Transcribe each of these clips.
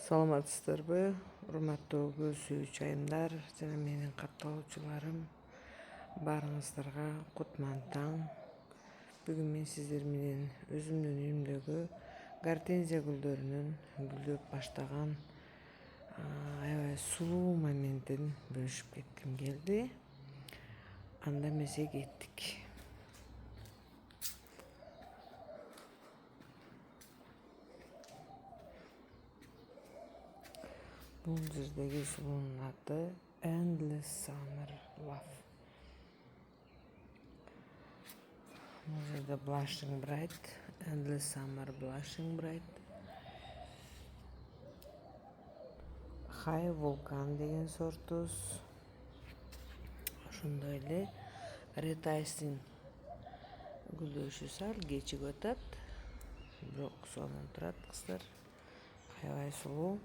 Саламатсыздарбы, урматтуу көз сүйүүчү айымдар жана менин катталуучуларым. Баарыңыздарга кутман таң. Бүгүн мен сиздер менен өзүмдүн үйүмдөгү гортензия гүлдөрүнүн гүлдөп баштаган аябай сулуу моментин бөлүшүп кетким келди. Анда эмесе кеттик. Бул жердеги сулуунун аты Endless Summer Love. Бул жерде Blushing Bright, Endless Summer Blushing Bright. High Vulcan деген сортус. Ошондой эле Red Ice'in гүлдөшү сал кечип атат, бирок сонун турат кыздар. Аябай сулуу.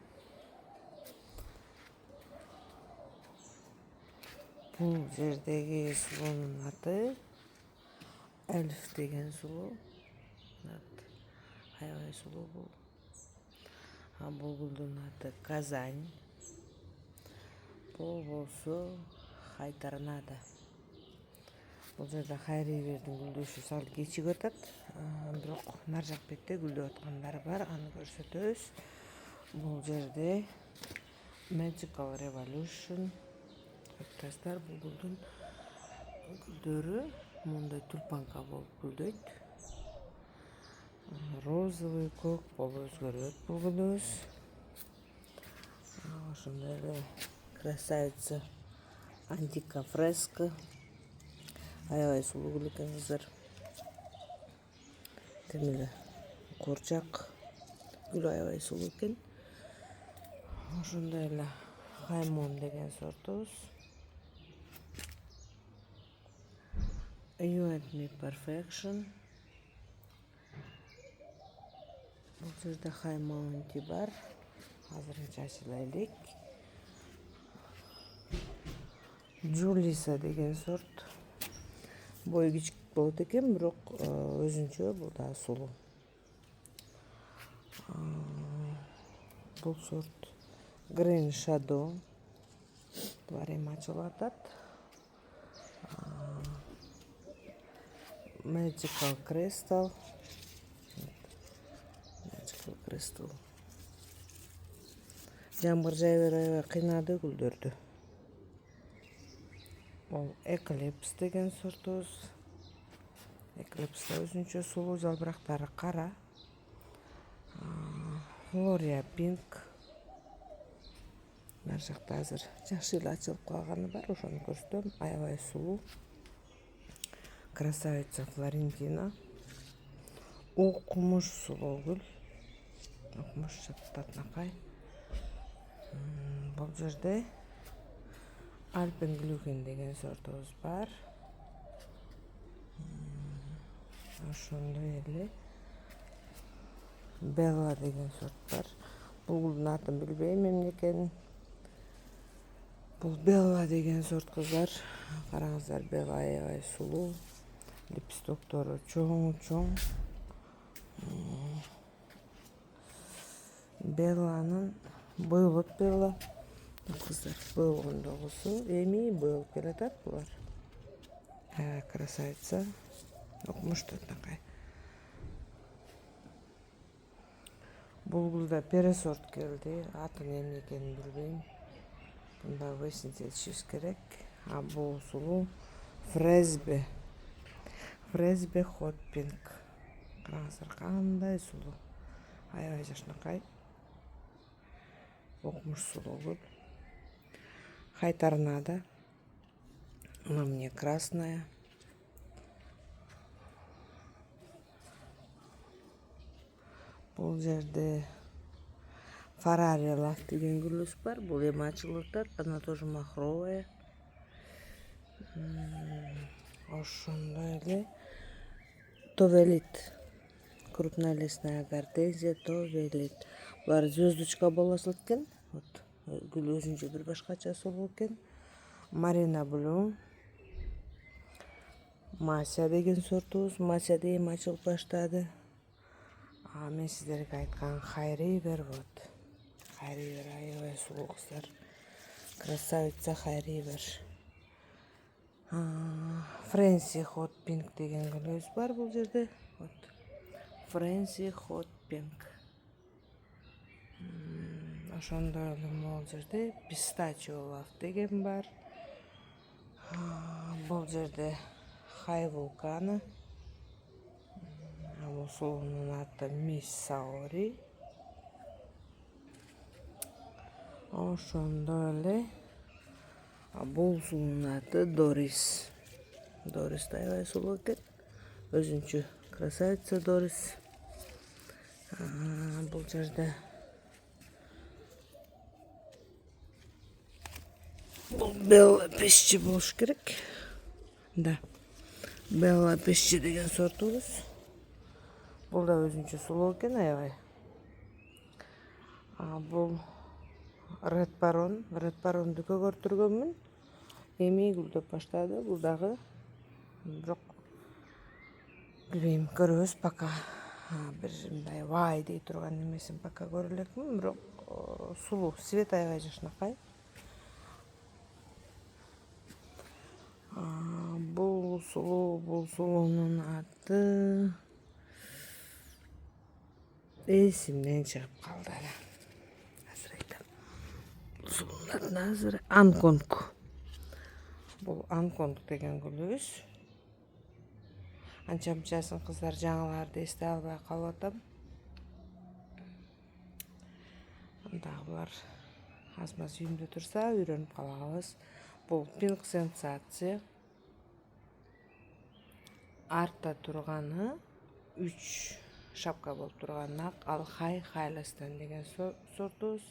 Бул жердеги сулуунун аты Elf деген сулуу. Аябай сулуу бул. Бул гүлдүн аты Казань. Бул болсо High Tornado. Бул жерде High River'дин гүлдөшү сал кечип атат, бирок нар жак бетте гүлдөп аткандары бар, аны көрсөтөбүз. Бул жерде Magical Revolution. Кыздар, бул гүлдүн гүлдөрү мындай тюльпанка болуп гүлдөйт. Розовый, көк болуп өзгөрөт бул гүлүбүз. Ошондой эле Красавица Антика Фреска. Аябай сулуу гүл экен кыздар. Тем эле куурчак гүл аябай сулуу экен. Ошондой эле Хаймон деген сортубуз. You and Me Perfection. Бул жерде High Mountain бар. Азырынча ачыла элек. Julissa деген сорт. Бою кичик болот экен, бирок өзүнчө бул да сулуу. Бул сорт Green Shadow. Булар эми ачылып атат. Magical Crystal. Жамгыр жай берип аябай кыйнады гүлдөрдү. Бул Eclipse деген сортубуз. Eclipse да өзүнчө сулуу, жалбырактары кара. Gloria Pink. Нар жакта азыр жакшы эле ачылып калганы бар, ошону көрсөтөм. Аябай сулуу. Красавица Флорентина. Укмуш сулуу гүл. Укмуш татынакай. Бул жерде Alpenglücken деген сортубуз бар. Ошондой эле Bella деген сорт бар. Бул гүлдүн атын билбейм эмне экенин. Бул Bella деген сорт кыздар. Караңыздар, Bella аябай сулуу. Лепестоктору чоң. Bella'нын бойлот Bella. Кыздар, бойлгондогусу эми бойлуп келатат булар. Красавица. Укмуш татынакай. Бул гүлдө пересорт келди. Атын эмне экенин билбейм. Мында весница ичиш керек. Бул сулуу Fresbe Hot Pink. Караңыздар, кандай сулуу. Аябай жакшынакай. Укмуш сулуу гүл. High Tornado. Она мне красная. Бул жерде Ferrari Love деген гүлүбүз бар. Бул эми ачылып атат. Она тоже махровая. Ошондой эле Товелит. Крупнолистная гортензия Товелит. Булар звездочка болосу экен. Вот гүл өзүнчө бир башкача сулуу экен. Marina Blue. Mася деген сортубуз. Mася да эми ачылып баштады. Мен сиздерге айткан High River вот. Хайривер аябай сулуу кыздар. Красавица Хайривер. Фрэнси Hot Pink деген гүлөбүз бар бул жерде. Вот. Фрэнси Hot Pink. Ошондой эле могул жерде Pistachio Love деген бар. Бул жерде High Vulcana. Бул сулуунун аты Miss Saori. Ошондой эле бул сулуунун аты Doris. Doris да аябай сулуу экен. Өзүнчө красавица Doris. Бул жерде бул Bella Pesci болуш керек. Да. Bella Pesci деген сортубуз. Бул да өзүнчө сулуу экен аябай. Бул Red Baron. Red Baron'ду көгөртүргөнмүн. Эми гүлдөп баштады. Бул дагы бирок билбейм, көрөбүз пока. Бир мындай вай дей турган немесин пока көрө элекмин, бирок сулуу, свет аябай жакшынакай. Бул сулуунун аты эсимден чыгып калды. Азыр айтам. Бул сулуунун атын азыр Анконг. Бул Анконг деген гүлүбүз. Анча мынчасын кыздар жаңыларды эстей албай калып атам. Дагы булар аз-маз үйүмдө турса үйрөнүп калабыз. Бул Pink Sensation. Артта турганы 3 шапка болуп турган ак, ал High Highlaston деген сортубуз.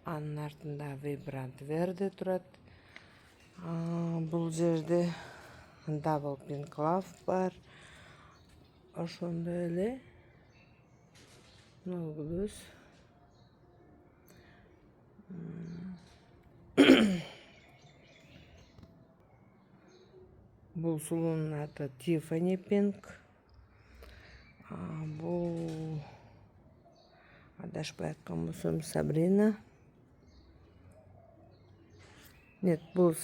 Анын артында Vibrant Verde турат. Бул жерде Double Pink Love бар. Ошондой эле гүлөбүз. Бул сулуунун аты Tiffany Pink. Бул адашпай айткан болсом Сабрина. Нет, бул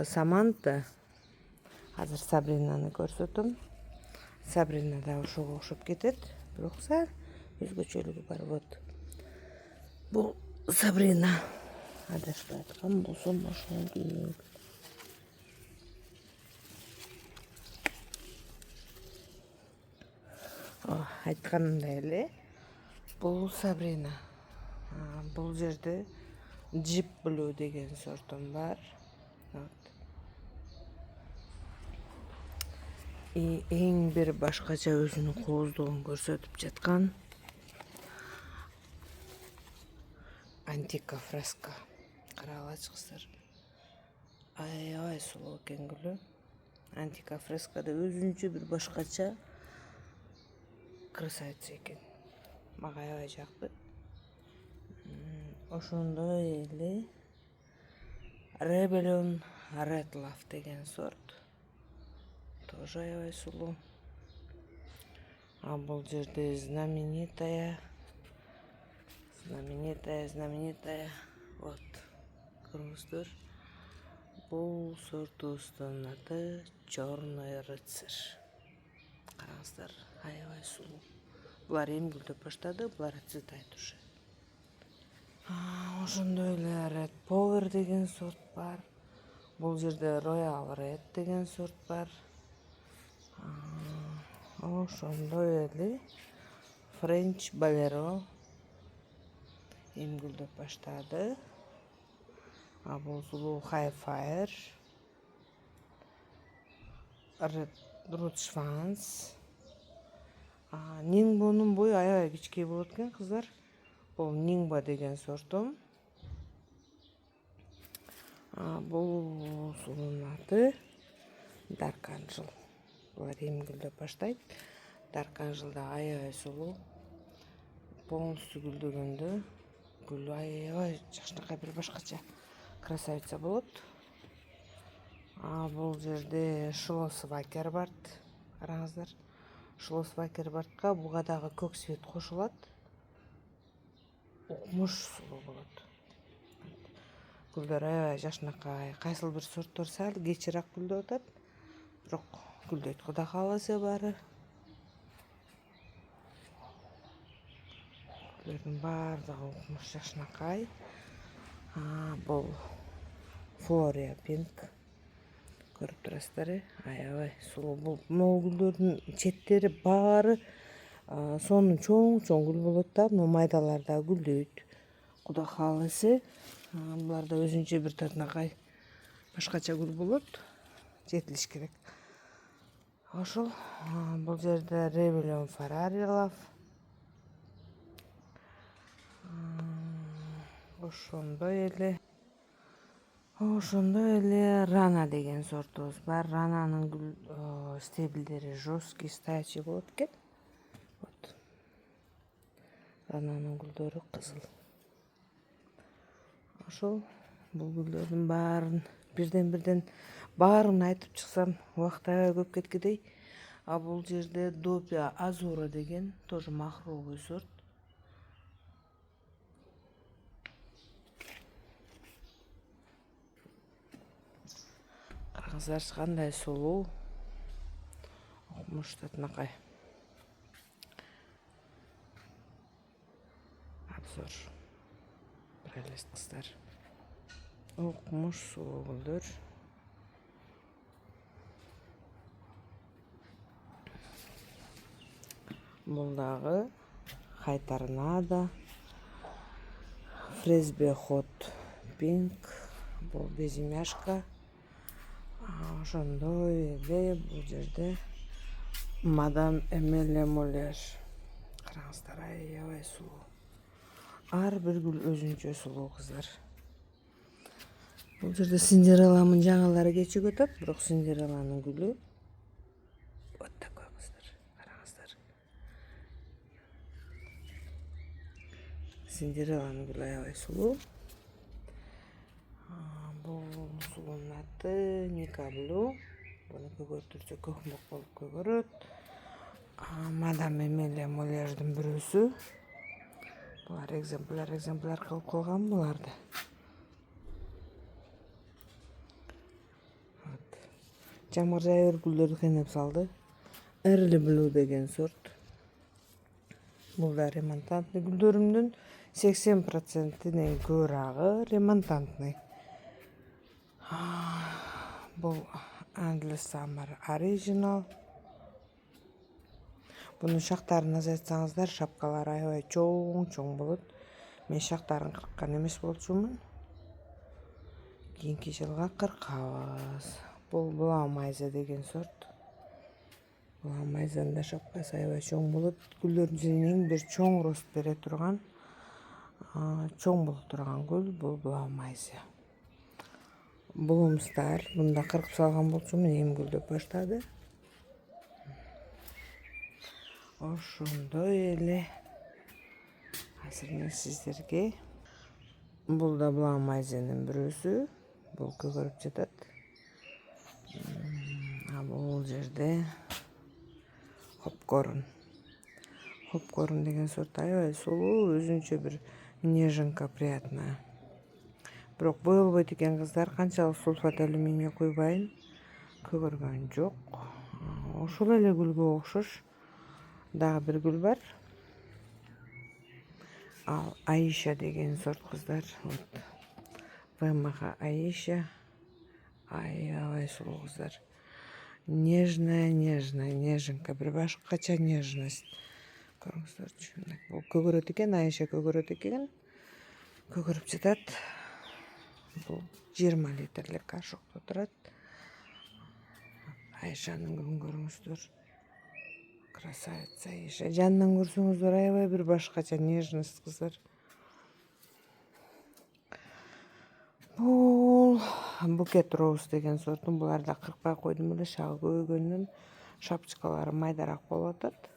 Саманта. Азыр Сабринаны көрсөтөм. Сабрина да ошого окшоп кетет, бирок саал өзгөчөлүгү бар. Вот. Бул Сабрина. Адашпай айткан болсом ошол. Айтканымдай эле бул Сабрина. Бул жерде Jeep Blue деген сортум бар. Эң бир башкача өзүнүн кооздугун көрсөтүп жаткан Antica Fresca. Карагылачы кыздар. Аябай сулуу экен гүлү. Antica Fresca да өзүнчө бир башкача красавица экен. Мага аябай жакты. Ошондой эле Rebellion Red Love деген сорт. Тоже аябай сулуу. Бул жерде знаменитая. Вот. Көрүңүздөр. Бул сортубуздун аты Черный рыцарь. Караңыздар, аябай сулуу. Булар эми гүлдөп баштады, булар цветайт уже. Ошондой эле Red Power деген сорт бар. Бул жерде Royal Red деген сорт бар. Ошондой эле French Bolero эми гүлдөп баштады. Бул сулуу High Fire. Red Root Schwanz. Нингбонун бою аябай кичкей болот экен кыздар. Бул Ningbo деген сортум. Бул сулуунун аты Dark Angel. Булар эми гүлдөп баштайт. Dark Angel да аябай сулуу. Полностью гүлдөгөндө гүлү аябай жакшынакай бир башкача красавица болот. Бул жерде Schlosswacker бар. Караңыздар. Schlosswacker бартка буга дагы көк свет кошулат. укмуш сулуу болот. Гүлдөр аябай жашнакай, кайсыл бир сорттор сал кечирээк гүлдөп атат, бирок гүлдөйт Кудай кааласа баары. Гүлдөрдүн баардыгы укмуш жашнакай. Бул Флория Pink. Көрүп турасыздар, аябай сулуу. Могу гүлдөрдүн четтери баары сонун чоң гүл болот да, мына майдалар да гүлдөйт. Кудай кааласа, буларда өзүнчө бир татынакай башкача гүл болот. Жетилиш керек. Ошол бул жерде Rebellion Ferrari Love. Ошондой эле Rana деген сортубуз бар. Рананын гүл стебелдери жесткий, стоячий болот экен. Вот. Рананын гүлдөрү кызыл. Ошол бул гүлдөрдүн баарын бирден баарын айтып чыксам убакыт аябай көп кеткидей. Бул жерде Doppia Azura деген тоже махровый сорт. Караңыздарчы кандай сулуу. Укмуш татынакай. Обзор. Прелесть кыздар. Укмуш сулуу гүлдөр. Бул дагы Хайторнадо, Frisbee Hot Pink, бул безимяшка. Ошондой эле бул жерде Мадам Эмилия Молер. Караңыздар, аябай сулуу. Ар бир гүл өзүнчө сулуу кыздар. Бул жерде Синдерелламын жаңылары кечип атат, бирок Синдерелланын гүлү вот такой кыздар. Караңыздар. Синдерелланын гүлү аябай сулуу. Бул сулуунун аты Ника Блю. Буну көгөртүрсө көкмөк болуп көгөрөт. Мадам Эмилия Молердин бирөөсү. Булар экземпляр кылып калган буларды. Жамгыр жайыр гүлдөрдү кыйнап салды. Early Blue деген сорт. Бул да ремонтантный гүлдөрүмдүн 80%-нен көбүрөөгү ремонтантный. Бул Endless Summer Original. Bunun шактарын азайтсаңыздар, шапкалары аябай чоң болот. Мен шактарын кырккан эмес болчумун. Кийинки жылга кыркабыз. Бул Блаумайза деген сорт. Блаумайзанын да шапкасы аябай чоң болот. Гүлдөрдүн içинен эң бир чоң рост бере турган, чоң боло турган гүл бул Блаумайза. Bloomstar, буну да кыркып салган болчумун, эми гүлдөп баштады. Ошондой эле азыр мен сиздерге бул да Блаумайзанын бирөөсү. Бул көгөрүп жатат. Бул жерде Hopcorn. Hopcorn деген сорт аябай сулуу, өзүнчө бир неженка приятная. Бирок боелбойт экен кыздар, канчалык сульфат алюминий куйбайын, көгөргөн жок. Ошол эле гүлгө окшош дагы бир гүл бар. Ал Аиша деген сорт кыздар. Вот. ВМХ Аиша. Аябай сулуу кыздар. Нежная, неженка, бир башкача нежность. Көрүңүздөрчү. Бул көгөрөт экен, Аиша көгөрөт экен. Көгөрүп жатат. Бул 20 литрлик кашыкта турат. Аишанын гүлүн көрүңүздөр. Красавица Аиша. Жанынан көрсөңүздөр аябай бир башкача нежность кыздар. Бул Bouquet Rose деген сортун, буларда кыркпай койдум эле, шагы көбөйгөндөн шапчыкалары майдараак болуп атат.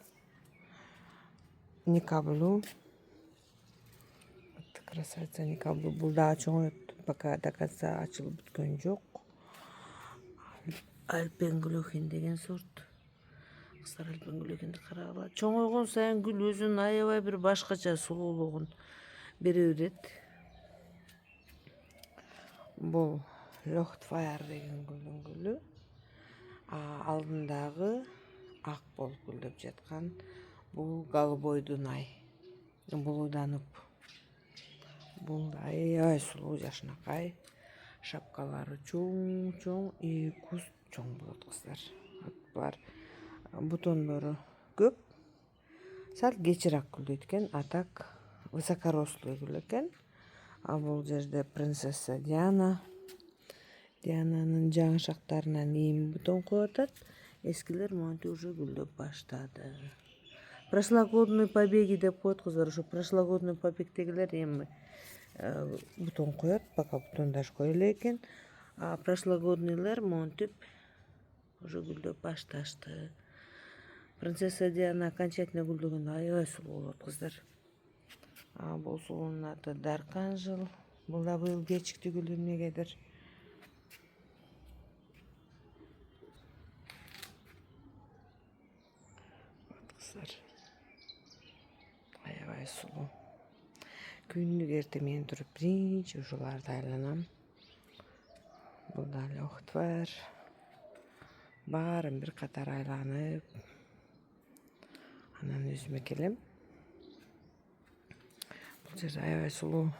Ника Блю. Красавица Ника Блю. Бул дагы чоңойот, пока до конца ачылып бүткөн жок. Альпенглюхин деген сорт. Кыздар, Альпенглюхинди карагыла. Чоңойгон сайын гүл өзүнүн аябай бир башкача сулуулугун бере берет. Бул Лохтфайр деген гүлдүн гүлү. Алдындагы ак болуп гүлдөп жаткан бул голубой дунай. Булуданып. Бул да аябай сулуу жашынакай. Шапкалары чоң, куст чоң болот кыздар. Булар бутондору көп. Сал кечирээк гүлдөйт экен, а так высокорослый гүл экен. Бул жерде принцесса Диананын жаңышактарынан эми бутон коюп атат. Эскилер монтип уже гүлдөп баштады. Прошлогодний побеги деп коет кыздар. Ошо прошлогодний побегдегилер эми бутон коет, пока бутондашпай эле экен. Прошлогоднийлер монтип уже гүлдөп башташты. Принцесса Диана окончательно гүлдөгөндө аябай сулуу болот кыздар. Бул сулуунун аты Dark Angel. Бул да быйыл кечикти гүлдү эмнегедир. Аябай сулуу. Күндүк эртең менен туруп биринчи ушуларды айланам. Бул да Лохтфайр. Баарын бир катар айланып, анан өзүмө келем. Бул жерде аябай сулуу.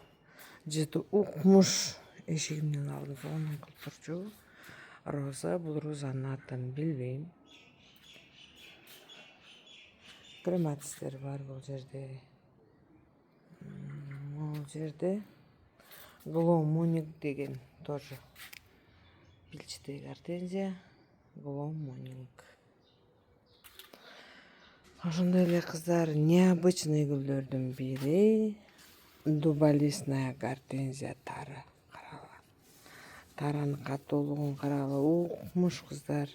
Жети укмуш эшигимдин алдын сонун кылып турчу. Роза, бул розанын атын билбейм. Клематистер бар бул жерде. Бул жерде Glow Monik деген тоже пильчатый гортензия. Glow Monik. Ошондой эле кыздар необычный гүлдөрдүн бири дуболистная гортензия тары. Карагыла. Таранын каттуулугун карагыла. Укмуш кыздар.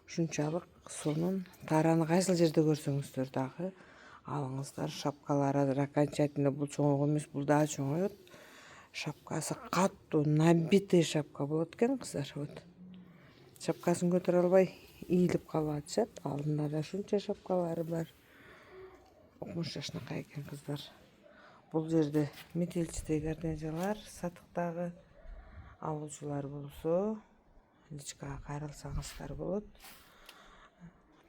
Ушунчалык сонун. Тараны кайсыл жерде көрсөңүздөр дагы алыңыздар. Шапкалары окончательно бул чоңойгон эмес, бул дагы чоңоет. Шапкасы каттуу, набитый шапка болот экен кыздар. Вот. Шапкасын көтөрө албай ийилип калып атышат. Алдында да ушунча шапкалары бар. Укмуш жашынакай экен кыздар. Бул жерде метельчатый гортензиялар сатыктагы. Алуучулар болсо личкага кайрылсаңыздар болот.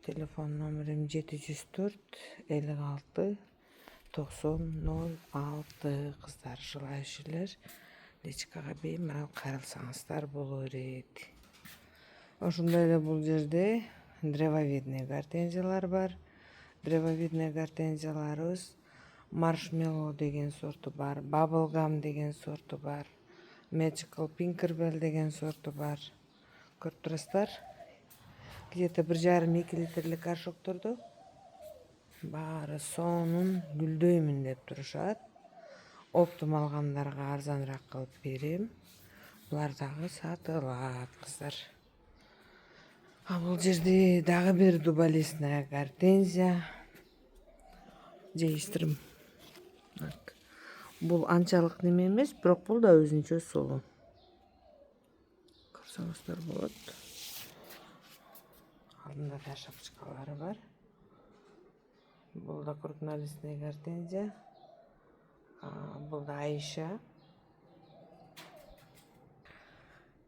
Телефон номерим 704 56 90 06 кыздар. Желающийлер личкага беймарал кайрылсаңыздар боло берет. Ошондой эле бул жерде древовидный гортензиялар бар. Древовидный гортензияларыбыз Marshmallow деген сорту бар, Bubblegum деген сорту бар, Magical Pinkerbell деген сорту бар. Көрүп турасыздар. Где-то 1,5-2 литрлик горшоктордо баары сонун гүлдөймүн деп турушат. Оптум алгандарга арзаныраак кылып берем. Булар дагы сатылат кыздар. Бул жерде дагы бир дуболистная гортензия. Жейиштирим. Бул анчалык неме эмес, бирок бул да өзүнчө сулуу. Көрсөңүздөр болот. Алдында да шапчыкалары бар. Бул да крупнолистный гортензия. Бул да Айша.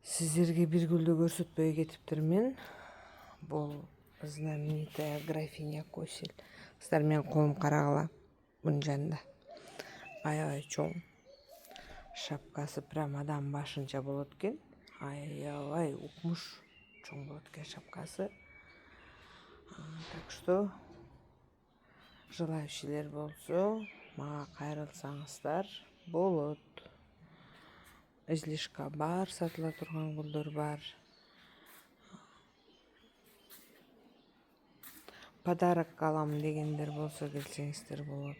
Сиздерге бир гүлдү көрсөтпөй кетиптирмин. Бул знаменитая графиня Косель. Кыздар, менин колум карагыла. Бунун жанында аябай чоң. Шапкасы прям адам башынча болот экен. Аябай укмуш чоң болот экен шапкасы. Так что желающийлер болсо мага кайрылсаңыздар болот. Излишка бар, сатыла турган гүлдөр бар. Подарок алам дегендер болсо келсеңиздер болот.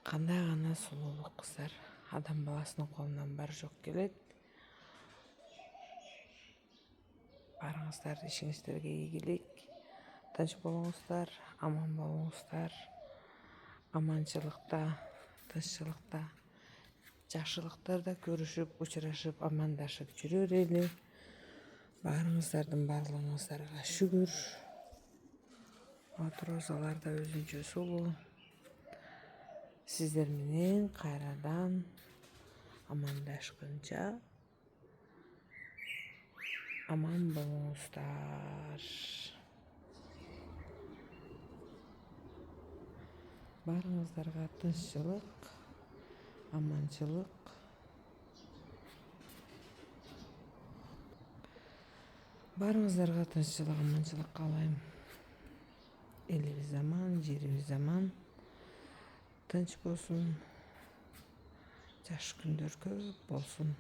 Кандай гана сулуулук кыздар. Адам баласынын колунан бар жок келет. Барыңыздар, ишиңиздерге ийгилик. Тынч болуңуздар, аман болуңуздар. Аманчылыкта, тынччылыкта, жакшылыктарда көрүшүп, учурашып, амандашып жүрө берели. Баарыңыздардын барлыгыңыздарга шүгүр. Ат розалар да өзүнчө сулуу. Сиздер менен кайрадан амандашканча аман болуңуздар. Баарыңыздарга тынччылык, аманчылык. Баарыңыздарга тынччылык, аманчылык каалайм. Элибиз аман, жерибиз аман. Тынч болсун. Жакшы күндөр көп болсун.